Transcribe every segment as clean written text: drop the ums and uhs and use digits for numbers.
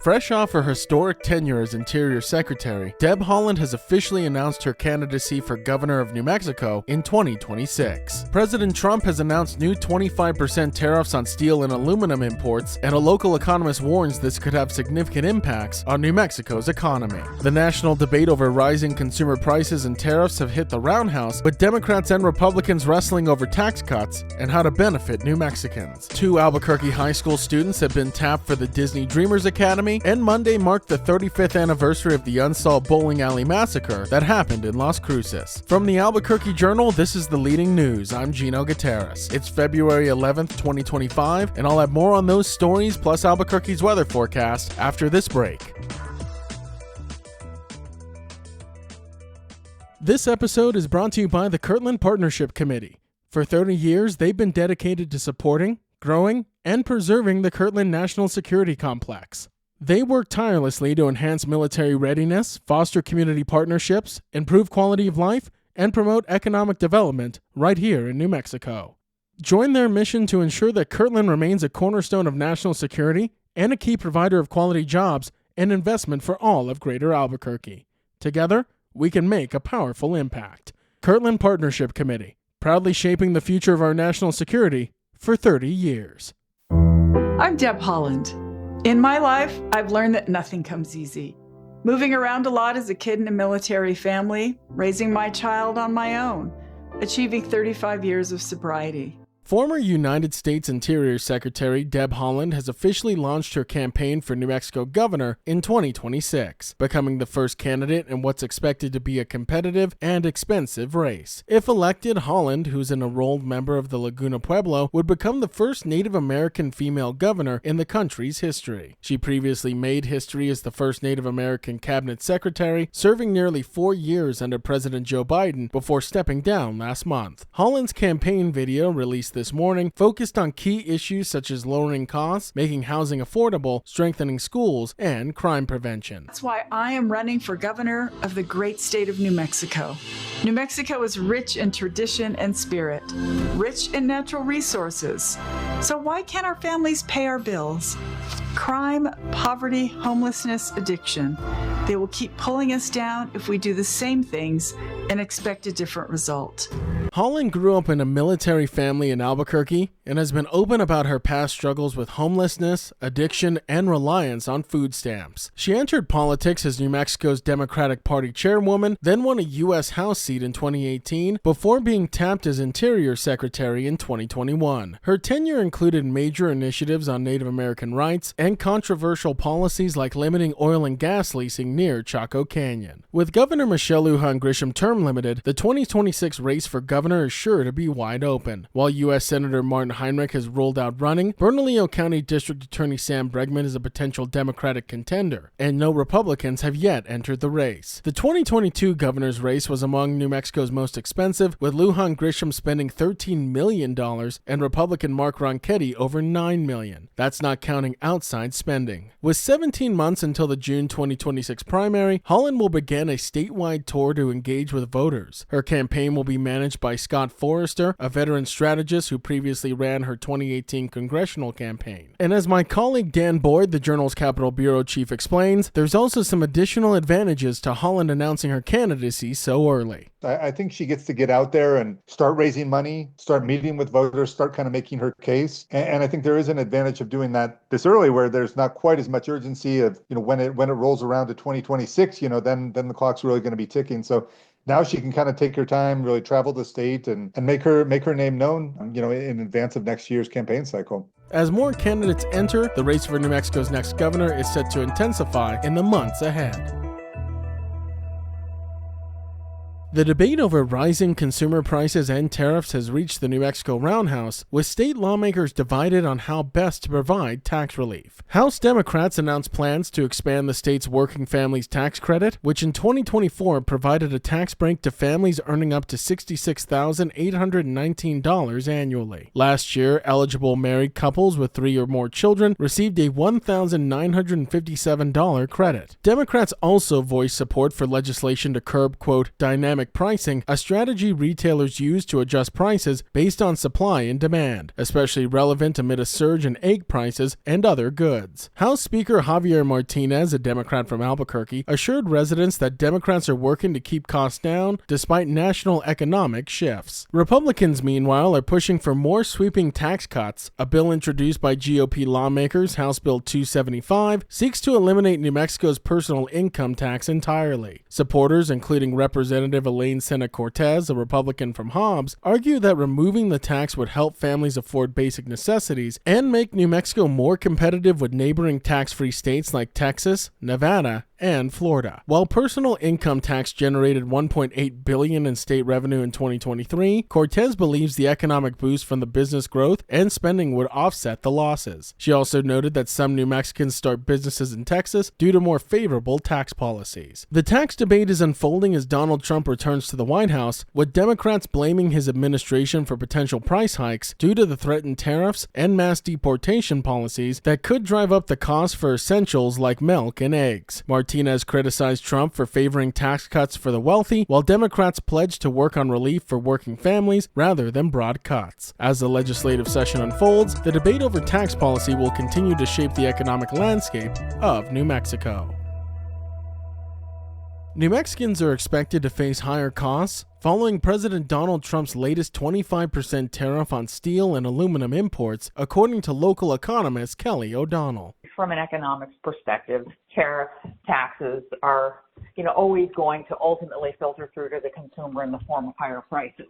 Fresh off her historic tenure as Interior Secretary, Deb Haaland has officially announced her candidacy for governor of New Mexico in 2026. President Trump has announced new 25% tariffs on steel and aluminum imports, and a local economist warns this could have significant impacts on New Mexico's economy. The national debate over rising consumer prices and tariffs have hit the roundhouse, with Democrats and Republicans wrestling over tax cuts and how to benefit New Mexicans. Two Albuquerque high school students have been tapped for the Disney Dreamers Academy, and Monday marked the 35th anniversary of the unsolved bowling alley massacre that happened in Las Cruces. From the Albuquerque Journal, this is the leading news. I'm Gino Gutierrez. It's February 11th, 2025, and I'll have more on those stories plus Albuquerque's weather forecast after this break. This episode is brought to you by the Kirtland Partnership Committee. For 30 years, they've been dedicated to supporting, growing, and preserving the Kirtland National Security Complex. They work tirelessly to enhance military readiness, foster community partnerships, improve quality of life, and promote economic development right here in New Mexico. Join their mission to ensure that Kirtland remains a cornerstone of national security and a key provider of quality jobs and investment for all of Greater Albuquerque. Together, we can make a powerful impact. Kirtland Partnership Committee, proudly shaping the future of our national security for 30 years. I'm Deb Haaland. In my life, I've learned that nothing comes easy. Moving around a lot as a kid in a military family, raising my child on my own, achieving 35 years of sobriety. Former United States Interior Secretary Deb Haaland has officially launched her campaign for New Mexico governor in 2026, becoming the first candidate in what's expected to be a competitive and expensive race. If elected, Haaland, who's an enrolled member of the Laguna Pueblo, would become the first Native American female governor in the country's history. She previously made history as the first Native American cabinet secretary, serving nearly 4 years under President Joe Biden before stepping down last month. Haaland's campaign video, released this morning, focused on key issues such as lowering costs, making housing affordable, strengthening schools, and crime prevention. That's why I am running for governor of the great state of New Mexico. New Mexico is rich in tradition and spirit, rich in natural resources. So why can't our families pay our bills? Crime, poverty, homelessness, addiction. They will keep pulling us down if we do the same things and expect a different result. Haaland grew up in a military family in Albuquerque and has been open about her past struggles with homelessness, addiction, and reliance on food stamps. She entered politics as New Mexico's Democratic Party chairwoman, then won a U.S. House seat in 2018 before being tapped as Interior Secretary in 2021. Her tenure included major initiatives on Native American rights and controversial policies like limiting oil and gas leasing near Chaco Canyon. With Governor Michelle Lujan Grisham term limited, the 2026 race for governor is sure to be wide open. While U.S. Senator Martin Heinrich has rolled out running, Bernalillo County District Attorney Sam Bregman is a potential Democratic contender, and no Republicans have yet entered the race. The 2022 governor's race was among New Mexico's most expensive, with Lujan Grisham spending $13 million and Republican Mark Ronchetti over $9 million. That's not counting outside spending. With 17 months until the June 2026 primary, Haaland will begin a statewide tour to engage with voters. Her campaign will be managed by Scott Forrester, a veteran strategist who previously ran her 2018 congressional campaign. And as my colleague Dan Boyd, the Journal's Capitol Bureau chief, explains, there's also some additional advantages to Haaland announcing her candidacy so early. I think she gets to get out there and start raising money, start meeting with voters, start kind of making her case. And I think there is an advantage of doing that this early, where there's not quite as much urgency of, when it rolls around to 2026, then the clock's really going to be ticking. So now she can kind of take her time, really travel the state and make her name known, in advance of next year's campaign cycle. As more candidates enter, the race for New Mexico's next governor is set to intensify in the months ahead. The debate over rising consumer prices and tariffs has reached the New Mexico roundhouse, with state lawmakers divided on how best to provide tax relief. House Democrats announced plans to expand the state's working families tax credit, which in 2024 provided a tax break to families earning up to $66,819 annually. Last year, eligible married couples with 3 or more children received a $1,957 credit. Democrats also voiced support for legislation to curb, quote, dynamic dynamic pricing, a strategy retailers use to adjust prices based on supply and demand, especially relevant amid a surge in egg prices and other goods. House Speaker Javier Martinez, a Democrat from Albuquerque, assured residents that Democrats are working to keep costs down despite national economic shifts. Republicans, meanwhile, are pushing for more sweeping tax cuts. A bill introduced by GOP lawmakers, House Bill 275, seeks to eliminate New Mexico's personal income tax entirely. Supporters, including Representative Elaine Sena-Cortez, a Republican from Hobbs, argue that removing the tax would help families afford basic necessities and make New Mexico more competitive with neighboring tax-free states like Texas, Nevada, and Florida. While personal income tax generated $1.8 billion in state revenue in 2023, Cortez believes the economic boost from the business growth and spending would offset the losses. She also noted that some New Mexicans start businesses in Texas due to more favorable tax policies. The tax debate is unfolding as Donald Trump returns to the White House, with Democrats blaming his administration for potential price hikes due to the threatened tariffs and mass deportation policies that could drive up the cost for essentials like milk and eggs. Martinez criticized Trump for favoring tax cuts for the wealthy, while Democrats pledged to work on relief for working families rather than broad cuts. As the legislative session unfolds, the debate over tax policy will continue to shape the economic landscape of New Mexico. New Mexicans are expected to face higher costs following President Donald Trump's latest 25% tariff on steel and aluminum imports, according to local economist Kelly O'Donnell. From an economics perspective, tariffs, taxes are, always going to ultimately filter through to the consumer in the form of higher prices.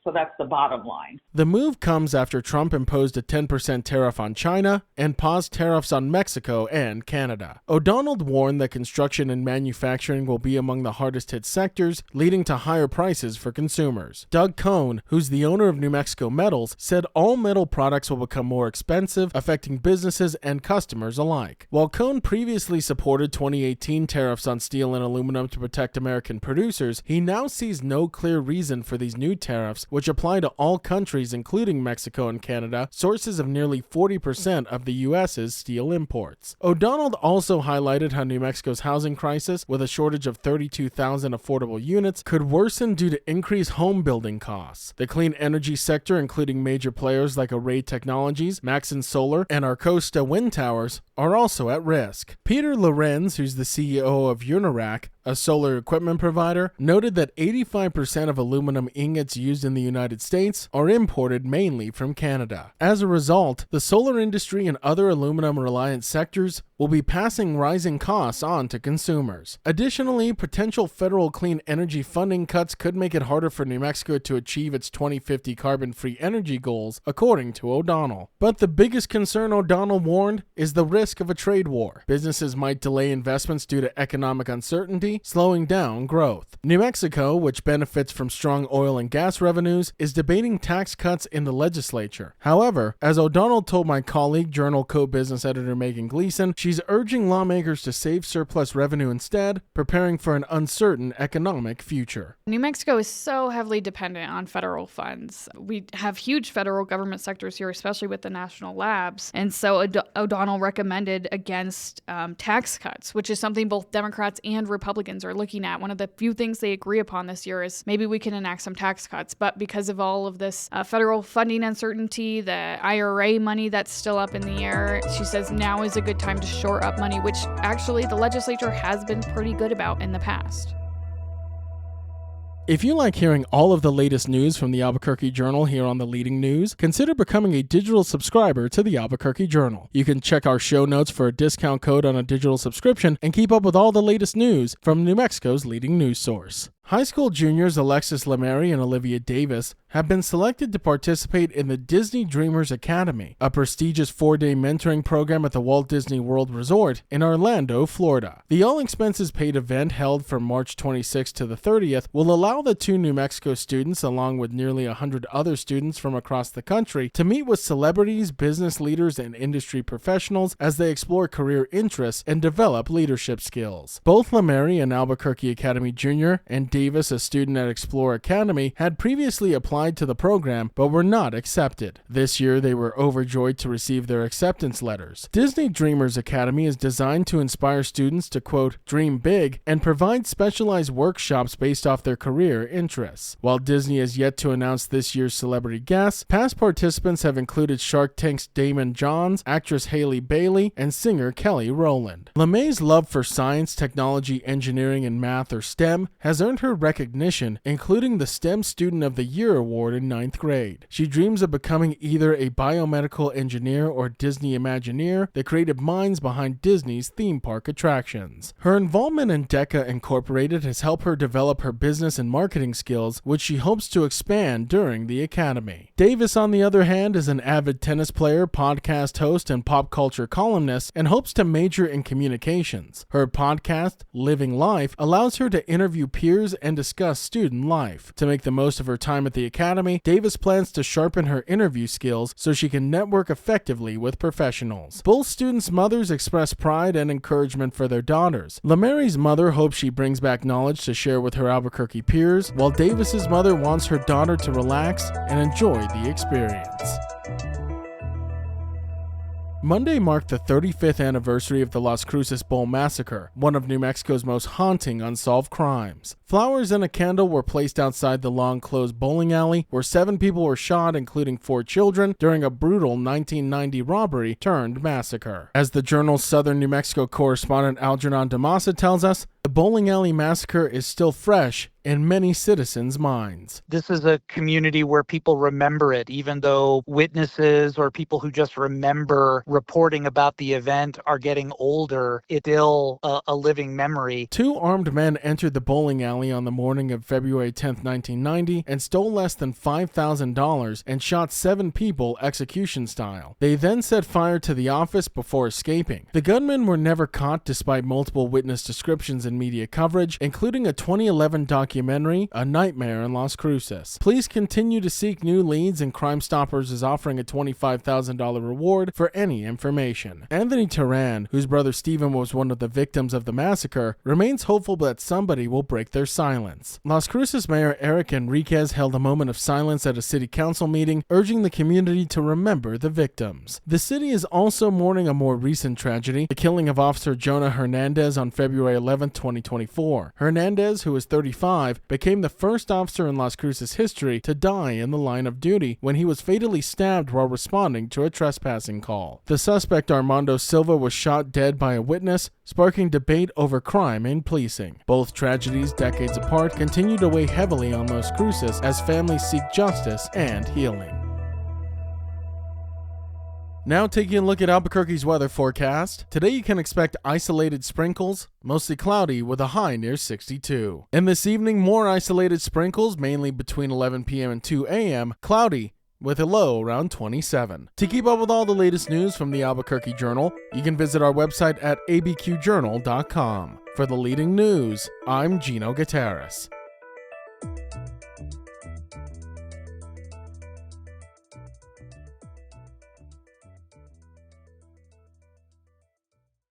That's the bottom line. The move comes after Trump imposed a 10% tariff on China and paused tariffs on Mexico and Canada. O'Donnell warned that construction and manufacturing will be among the hardest hit sectors, leading to higher prices for consumers. Doug Cohn, who's the owner of New Mexico Metals, said all metal products will become more expensive, affecting businesses and customers alike. While Cohn previously supported 2018 tariffs on steel and aluminum to protect American producers, he now sees no clear reason for these new tariffs, which apply to all countries including Mexico and Canada, sources of nearly 40% of the U.S.'s steel imports. O'Donnell also highlighted how New Mexico's housing crisis, with a shortage of 32,000 affordable units, could worsen due to increased home building costs. The clean energy sector, including major players like Array Technologies, Maxon Solar, and Arcosta Wind Towers, are also at risk. Peter Lorenz, who's the CEO of Unirac, a solar equipment provider, noted that 85% of aluminum ingots used in the United States are imported mainly from Canada. As a result, the solar industry and other aluminum-reliant sectors will be passing rising costs on to consumers. Additionally, potential federal clean energy funding cuts could make it harder for New Mexico to achieve its 2050 carbon-free energy goals, according to O'Donnell. But the biggest concern, O'Donnell warned, is the risk of a trade war. Businesses might delay investments due to economic uncertainty, slowing down growth. New Mexico, which benefits from strong oil and gas revenues, is debating tax cuts in the legislature. However, as O'Donnell told my colleague, Journal co-business editor Megan Gleason, she's urging lawmakers to save surplus revenue instead, preparing for an uncertain economic future. New Mexico is so heavily dependent on federal funds. We have huge federal government sectors here, especially with the national labs. And so O'Donnell recommended against tax cuts, which is something both Democrats and Republicans are looking at. One of the few things they agree upon this year is maybe we can enact some tax cuts. But because of all of this federal funding uncertainty, the IRA money that's still up in the air, she says now is a good time to shore up money, which actually the legislature has been pretty good about in the past. If you like hearing all of the latest news from the Albuquerque Journal here on the Leading News, consider becoming a digital subscriber to the Albuquerque Journal. You can check our show notes for a discount code on a digital subscription and keep up with all the latest news from New Mexico's leading news source. High school juniors Alexis Lemary and Olivia Davis have been selected to participate in the Disney Dreamers Academy, a prestigious 4-day mentoring program at the Walt Disney World Resort in Orlando, Florida. The all-expenses-paid event held from March 26th to the 30th will allow the two New Mexico students, along with nearly 100 other students from across the country, to meet with celebrities, business leaders, and industry professionals as they explore career interests and develop leadership skills. Both Lemary, an Albuquerque Academy junior, and Davis, a student at Explore Academy, had previously applied to the program but were not accepted. This year, they were overjoyed to receive their acceptance letters. Disney Dreamers Academy is designed to inspire students to, quote, dream big and provide specialized workshops based off their career interests. While Disney has yet to announce this year's celebrity guests, past participants have included Shark Tank's Damon Johns, actress Haley Bailey, and singer Kelly Rowland. LeMay's love for science, technology, engineering, and math, or STEM, has earned her recognition, including the STEM Student of the Year award in 9th grade. She dreams of becoming either a biomedical engineer or Disney Imagineer, the creative minds behind Disney's theme park attractions. Her involvement in DECA Incorporated has helped her develop her business and marketing skills, which she hopes to expand during the academy. Davis, on the other hand, is an avid tennis player, podcast host, and pop culture columnist, and hopes to major in communications. Her podcast, Living Life, allows her to interview peers and discuss student life. To make the most of her time at the academy, Davis plans to sharpen her interview skills so she can network effectively with professionals. Both students' mothers express pride and encouragement for their daughters. LaMary's mother hopes she brings back knowledge to share with her Albuquerque peers, while Davis's mother wants her daughter to relax and enjoy the experience. Monday marked the 35th anniversary of the Las Cruces Bowl Massacre, one of New Mexico's most haunting unsolved crimes. Flowers and a candle were placed outside the long-closed bowling alley, where 7 people were shot, including 4 children, during a brutal 1990 robbery turned massacre. As the Journal's Southern New Mexico correspondent Algernon DeMassa tells us, the bowling alley massacre is still fresh in many citizens' minds. This is a community where people remember it, even though witnesses or people who just remember reporting about the event are getting older. It's still a living memory. 2 armed men entered the bowling alley on the morning of February 10, 1990, and stole less than $5,000 and shot 7 people execution style. They then set fire to the office before escaping. The gunmen were never caught despite multiple witness descriptions and media coverage, including a 2011 documentary, A Nightmare in Las Cruces. Police continue to seek new leads, and Crime Stoppers is offering a $25,000 reward for any information. Anthony Turan, whose brother Stephen was one of the victims of the massacre, remains hopeful that somebody will break their silence. Las Cruces Mayor Eric Enriquez held a moment of silence at a city council meeting, urging the community to remember the victims. The city is also mourning a more recent tragedy, the killing of Officer Jonah Hernandez on February 11, 2024. Hernandez, who was 35, became the first officer in Las Cruces history to die in the line of duty when he was fatally stabbed while responding to a trespassing call. The suspect, Armando Silva, was shot dead by a witness, sparking debate over crime in policing. Both tragedies, decades apart, continue to weigh heavily on Las Cruces as families seek justice and healing. Now taking a look at Albuquerque's weather forecast. Today you can expect isolated sprinkles, mostly cloudy with a high near 62. And this evening, more isolated sprinkles, mainly between 11 p.m. and 2 a.m., cloudy with a low around 27. To keep up with all the latest news from the Albuquerque Journal, you can visit our website at abqjournal.com. For the leading news, I'm Gino Gutierrez.